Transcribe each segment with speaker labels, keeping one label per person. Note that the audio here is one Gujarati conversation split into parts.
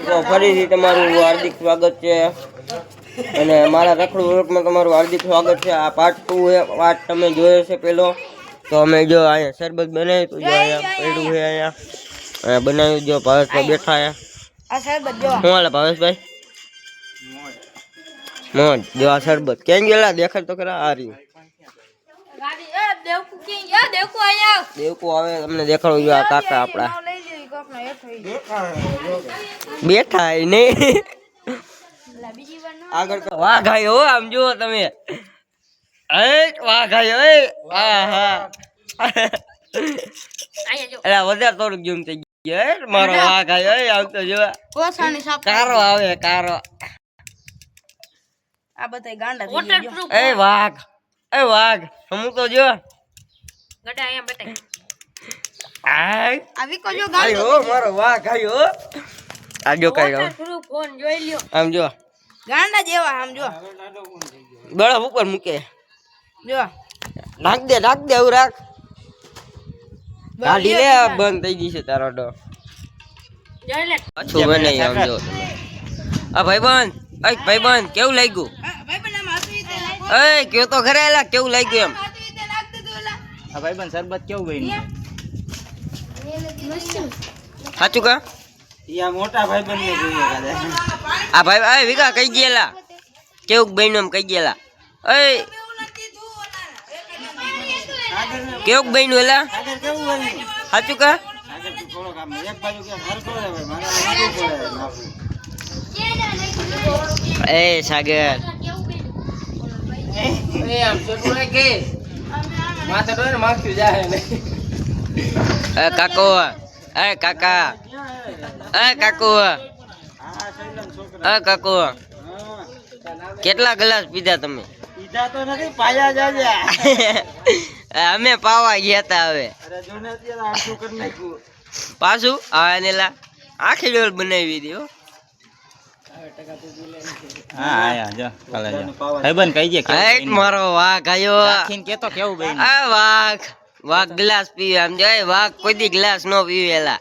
Speaker 1: તો ફરીથી તમારું હાર્દિક સ્વાગત છે અને મારા રખડું વ્લોગમાં તમારું હાર્દિક સ્વાગત છે। આ પાર્ટ 2 છે। પાર્ટ તમે જોયો છે પેલો, તો અમે જો અહીંયા શરબત બનાવ્યું તો જો અહીંયા પડ્યું છે, અહીંયા બનાવ્યું જો ભાવેશભાઈ બેઠા છે।
Speaker 2: આ શરબત જો
Speaker 1: શું હાલે ભાવેશભાઈ? મોજ જો આ શરબત કેમ ગયેલા દેખાડ તો ખરા આ રહ્યું
Speaker 2: ગાડી એ દેવકુ કે યા દેવકુ આયા
Speaker 1: દેવકુ આવે તમને દેખાડું જો આ કાકા આપડા બેઠા હે ને આગળ તો વાહ ગાય હો આમ જુઓ તમે એ વાહ ગાય ઓય આહા
Speaker 2: આયા જો
Speaker 1: એલા વધારે થોડુંક ઝૂમ થઈ ગયો હે મારો વાહ ગાય ઓય આમ તો જો
Speaker 2: કોસાની સાપ
Speaker 1: કારો આવે કારો
Speaker 2: આ બધાય ગાંડા થઈ ગયો
Speaker 1: એ વાઘ હું તો જો
Speaker 2: ગડા અહીંયા બેઠા
Speaker 1: આ
Speaker 2: વિકો જો ગાંડો
Speaker 1: આયો મારો વાઘ આયો આ જો કાયો
Speaker 2: ફોન જોઈ લ્યો
Speaker 1: આમ જો
Speaker 2: ગાંડા જેવા આમ જો
Speaker 1: બળફ ઉપર મૂકે
Speaker 2: જો
Speaker 1: નાખ દે આવું રાખ ગાડી લે બંધ થઈ ગઈ છે તારો ડો
Speaker 2: જોઈ લે
Speaker 1: પાછું બને આમ જો આ ભાઈબંધ કેવું લાગ્યું
Speaker 2: ભાઈ બના માસી તે
Speaker 1: એ કયો તો ખરે એલા કેવું લાગ્યું એમ
Speaker 2: માસી તે નાખ દે દોલા
Speaker 3: આ ભાઈબંધ શરબત કેવું બન્યું?
Speaker 1: સાચું કા
Speaker 3: યા મોટા ભાઈબંધ ને જોઈએ કાલે
Speaker 1: આ ભાઈ વિકા કઈ ગયેલા કેવું બન્યું એમ કઈ ગયેલા એ કેવું બન્યું એલા
Speaker 3: આગળ કેવું બન્યું?
Speaker 1: સાચું કા
Speaker 3: આગળ તું થોડો કામ એક બાજુ કે ફરકો રે ભાઈ મારા લાગુ પડે નાખું
Speaker 1: એ સાગર
Speaker 3: એ આમ છોટું કે માથે ડોર માખ્યું જાય ને
Speaker 1: એ કાકો એ કાકા એ કાકો
Speaker 3: આ સૈલમ છોકરા
Speaker 1: એ કાકો કેટલા ગ્લાસ પીધા તમે
Speaker 3: ઈજા તો નથી પાયા જાજા
Speaker 1: અમે પાવા ગયા તા હવે
Speaker 3: અરે જોને અત્યારે આટલું કરી નાખ્યું
Speaker 1: પાછું હા નેલા આખી ડોલ બનાવી દી હો
Speaker 4: હા આયા જો કાલે જો ભાઈબંધ કઈ જે
Speaker 1: એ મારો વાઘ આયો
Speaker 4: રાખીને કેતો કેવું બન્યું?
Speaker 1: આ વાઘ ગ્લાસ પીવે આમ જો વાઘ કોઈ દી ગ્લાસ નો પીવેલા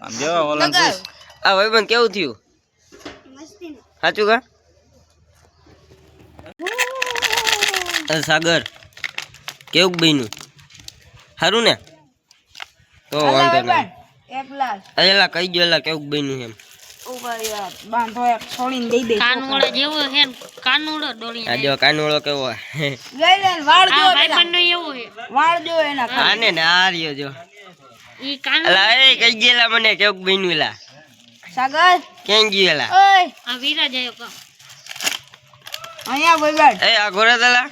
Speaker 4: આમ જો ઓલા પૂછ
Speaker 1: આ ભાઈબંધ કેવું થયું સાચું કા સાગર કેવું બન્યું સારું ને તો વાંધો નહીં
Speaker 2: એક લાખ
Speaker 1: અજેલા કઈ ગયેલા કેવું બન્યું એમ
Speaker 2: ઉપર યાર બાંધો એક છોડીને દઈ દે
Speaker 5: કાનુડો જેવો હે કાનુડો ડોળી
Speaker 1: આ જો કાનોળો કેવો
Speaker 2: લઈ લે વાળ જો
Speaker 5: આ ભાઈબંધનો એવો હે
Speaker 2: વાળ જો એના
Speaker 1: આને ને આ રહ્યો જો
Speaker 5: ઈ કાનુડો
Speaker 1: અલા એ કઈ ગયેલા મને કેવું બન્યું લા
Speaker 2: સાગર
Speaker 1: કેમ ગયેલા
Speaker 2: ઓય
Speaker 5: આ વિરાજ આયો કા
Speaker 2: અહીંયા ભાઈ
Speaker 1: એ આ ઘોડા દલા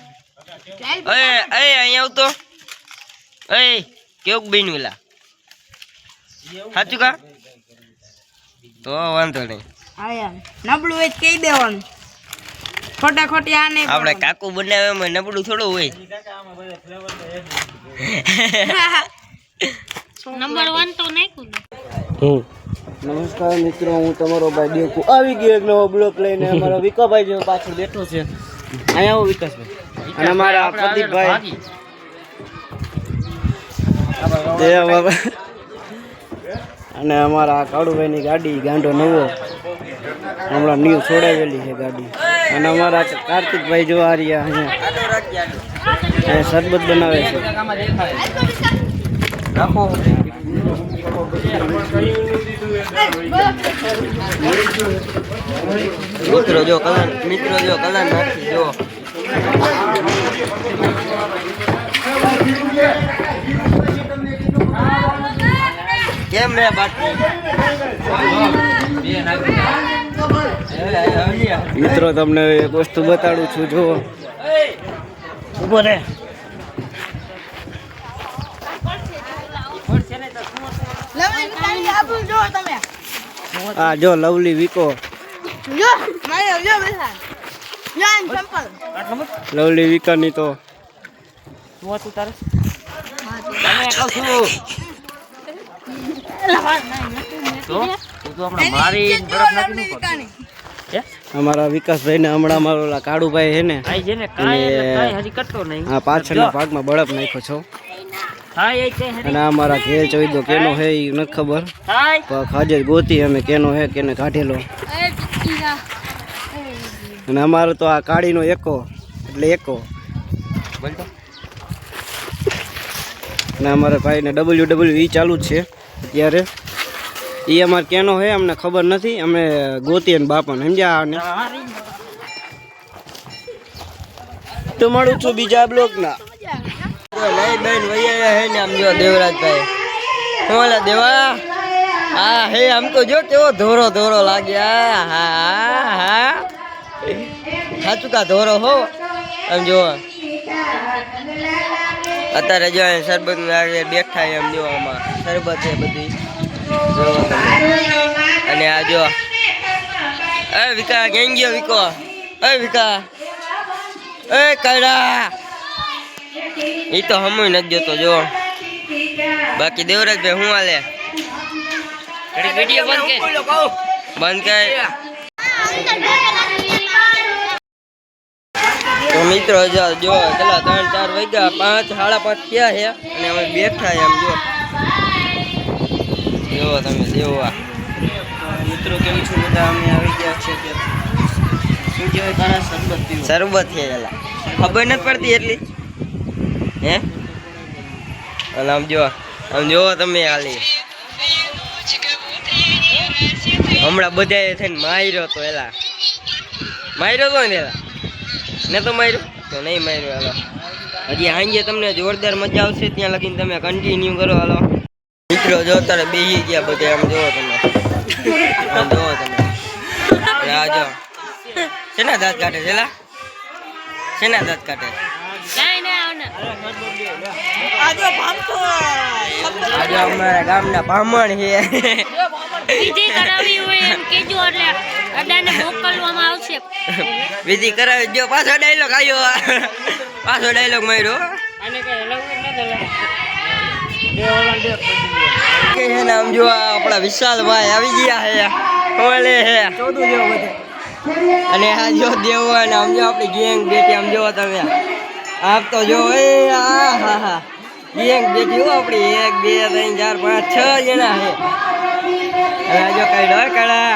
Speaker 1: એ અહીંયા આવતો એ કેવું બન્યું લા સાચું કા તો વાંધો નહીં
Speaker 2: આયા નબળું હોય તો કહી દેવાનું ખોટા ખોટી આ નહીં
Speaker 1: આપણે કાકુ બનાવે એમાં નબળું થોડું હોય
Speaker 5: નંબર 1 તો નાખ્યું ને
Speaker 3: નમસ્કાર મિત્રો, હું તમારો ભાઈ દેવકુ આવી ગયો એક નવો બ્લોક લઈને। અમારો વિકાભાઈ જેવો પાછળ બેઠો છે, અહીંયા આવો વિકાસભાઈ, અને અમારા પ્રદીપભાઈ અને અમારા કાળુભાઈની ગાડી ગાંડો નવો હમણાં ન્યૂ છોડાવેલી છે ગાડી, અને અમારા કાર્તિકભાઈ જો આ રહ્યા અહીંયા શરબત બનાવે છે।
Speaker 1: રાખો મિત્રો જો કલર નાખી જો કેમ રે બાકી
Speaker 3: મિત્રો તમને એક વસ્તુ બતાડું છું, જો ઉભો રે આ જો લવલી વિકો
Speaker 2: જો મારે જો બેસા જાન સંપલ
Speaker 3: લવલી વિકાની તો
Speaker 1: તમે કહું છું તો આપણે મારી બરફ નાખી
Speaker 3: અમારા વિકાસભાઈ ને હમણાં મારો ઓલા કાળુભાઈ છે ને
Speaker 1: આઈ છે ને કાઈ હજી કટતો નહીં
Speaker 3: આ પાછળના ભાગમાં બળફ નાખ્યો છો, અને આ મારા ઘેર ચોઈદો કેનો હે એ નથી ખબર, પણ ખાજે ગોતી અમે કેનો હે કેને કાઢેલો. અને અમારો તો આ કાળીનો એકો એટલે એકો. અને અમારા ભાઈને WWE ચાલુ જ છે અત્યારે. એ અમારે કેનો હે અમને ખબર નથી, અમે ગોતી અને બાપાને સમજ્યા. આને તો મળું છું બીજા બ્લોકના.
Speaker 1: નહીં બેન વૈયા હે ને આમ જો દેવરાજભાઈ હું ઓલા દેવા હા હે આમ તો જો કેવો ધોરો ધોરો લાગ્યા. હા હા સાચું કા ધોરો હો. આમ જો અત્યારે જો શરબત બેઠા એમ જો આમાં શરબત છે બધી જો તમે. અને આ જો એ વિકા કેમ ગયો વિકો? એ વિકા એ કડા ઈ તો હમુય નથી જોતો જો. બાકી દેવરાજભાઈ હું હાલે? બંધ કર. તો મિત્રો જો કેટલા 3-4 વાગ્યા 5 સાડા 5 થયા છે અને અમે બેઠા એમ જો તમે દેવા
Speaker 3: મિત્રો કેમ છો બધા? અમે આવી ગયા છે કે શું કહેવાય તારા શરબત પીવો.
Speaker 1: શરબત છે એલા ખબર નથી પડતી એટલી હે. અને આમ જો તમે હાલી હમણાં બધા થઈને માર્યો તો એલા માર્યો તો ને એલા ને તો માર્યો તો નહીં માર્યો. હાલો હજી સાંજે તમને જોરદાર મજા આવશે ત્યાં લગીને તમે કન્ટિન્યુ કરો. હાલો મિત્રો જો તારે બેસી ગયા બધા આમ જોવો તમે આમ જોવો તમે. આ જો શેના દાંત કાઢે છે એલા? શેના દાંત કાઢે? આજે અમારા ગામના બ્રાહ્મણ છે.
Speaker 5: વિધિ કરાવી હોય એમ કેજો એટલે અડાને મોકલવામાં આવશે.
Speaker 1: વિધિ કરાવી જો પાછો ડાયલોગ આવ્યો. પાછો ડાયલોગ માર્યો. આમ જો આપણા વિશાલભાઈ આવી ગયા છે ઓલે હે અને આ જો દેવન આમ જો આપણી ગેંગ બેઠી આમ જો તમે આપ તો જો એ હા હા હા ગેંગ બેઠી હો આપણી 1 2 3 4 5 6 જણા છે. અને આ જો કઈ ડર કાળા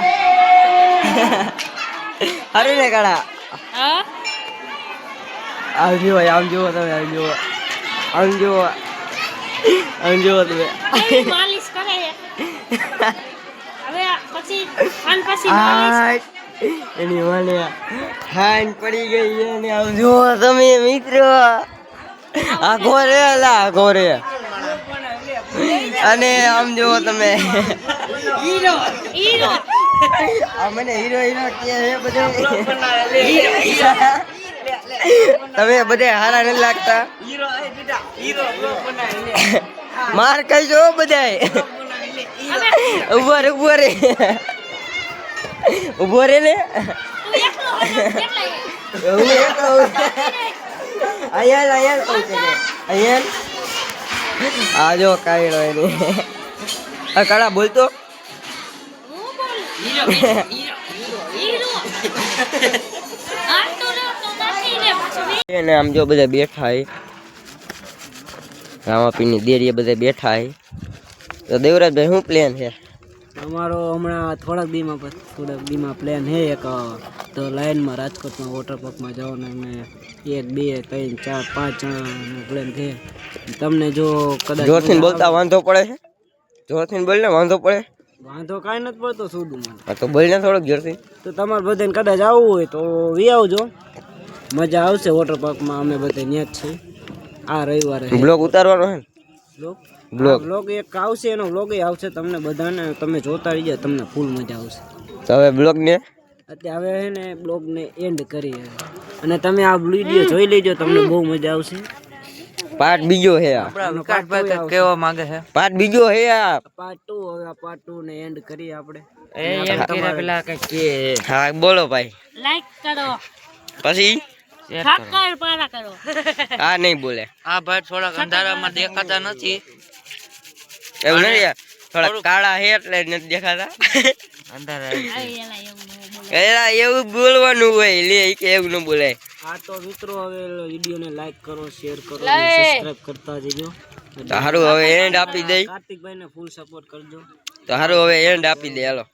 Speaker 1: હરી ને કાળા આવજો આમ જુઓ તમે આમ જુઓ તમે
Speaker 5: માલિશ કરે હવે પછી ખાન પછી
Speaker 1: એની મને ખાન પડી ગઈ છે ને આમ જુઓ તમે મિત્રો આ ઘોરે અલા ઘોરે. અને આમ જુઓ તમે
Speaker 5: હીરો
Speaker 1: આ મને હીરો કે છે બધે તમે બધે હારા નથી લાગતા. માર કહીજો બધાય ઉભો રે ને અહીંયા કહું છે અહીંયા આ જો કાઢો એને કડા બોલતો એને આમ જો બધા બેઠા હે રામાપીરની દેરીએ બધા બેઠા હે. તો દેવરાજભાઈ શું પ્લાન છે
Speaker 3: અમારો? હમણાં થોડાક દીમાં પ્લાન છે એક તો લાઈનમાં રાજકોટમાં વોટર પાર્કમાં જવાનો. અમે 1 2 3 4 5 જણાનો પ્લાન છે. તમને જો કદાચ
Speaker 1: જોરથી બોલતા વાંધો પડે છે? જોરથી બોલને વાંધો પડે?
Speaker 3: વાંધો કાંઈ નથી પડતો સુધું મને.
Speaker 1: હા તો બોલને થોડોક જોરથી.
Speaker 3: તો તમારે બધાને કદાચ આવવું હોય તો વી આવજો, મજા આવશે વોટર પાર્કમાં. અમે બધા ત્યાં જ છીએ. આ રવિવારે
Speaker 1: બ્લોગ ઉતારવાનો છે
Speaker 3: બ્લોગ એક આવશે, એનો બ્લોગ આવશે તમને બધાને. તમે જોતા રહી જાવ, તમને ફૂલ મજા આવશે.
Speaker 1: તો હવે બ્લોગ ને
Speaker 3: અત્યારે હવે ને બ્લોગ ને એન્ડ કરીએ અને તમે આ વિડીયો જોઈ લેજો, તમને બહુ મજા આવશે.
Speaker 1: પાર્ટ બીજો છે આ.
Speaker 3: કેવા માંગે છે
Speaker 1: પાર્ટ બીજો છે આ.
Speaker 3: પાર્ટ 2. હવે આ પાર્ટ 2 ને એન્ડ કરીએ આપણે.
Speaker 1: હા બોલો ભાઈ.
Speaker 5: લાઈક કરો
Speaker 1: પછી
Speaker 5: ઠાકર પારા કરો.
Speaker 1: આ નહીં બોલે.
Speaker 6: આ ભાઈ થોડાક અંધારામાં દેખાતા નથી.
Speaker 1: એવું નથી થોડા કાળા હે એટલે નથી દેખાતા. એલા એવું બોલવાનું હોય લે કે એવું ન બોલાય.
Speaker 3: હા તો મિત્રો હવે વિડીયોને લાઈક કરો, શેર કરો, સબસ્ક્રાઇબ કરતા જજો.
Speaker 1: તો હારું હવે એન્ડ આપી દઈ.
Speaker 3: કાર્તિકભાઈને ફૂલ સપોર્ટ કરજો.
Speaker 1: તો હારું હવે એન્ડ આપી દે હાલો.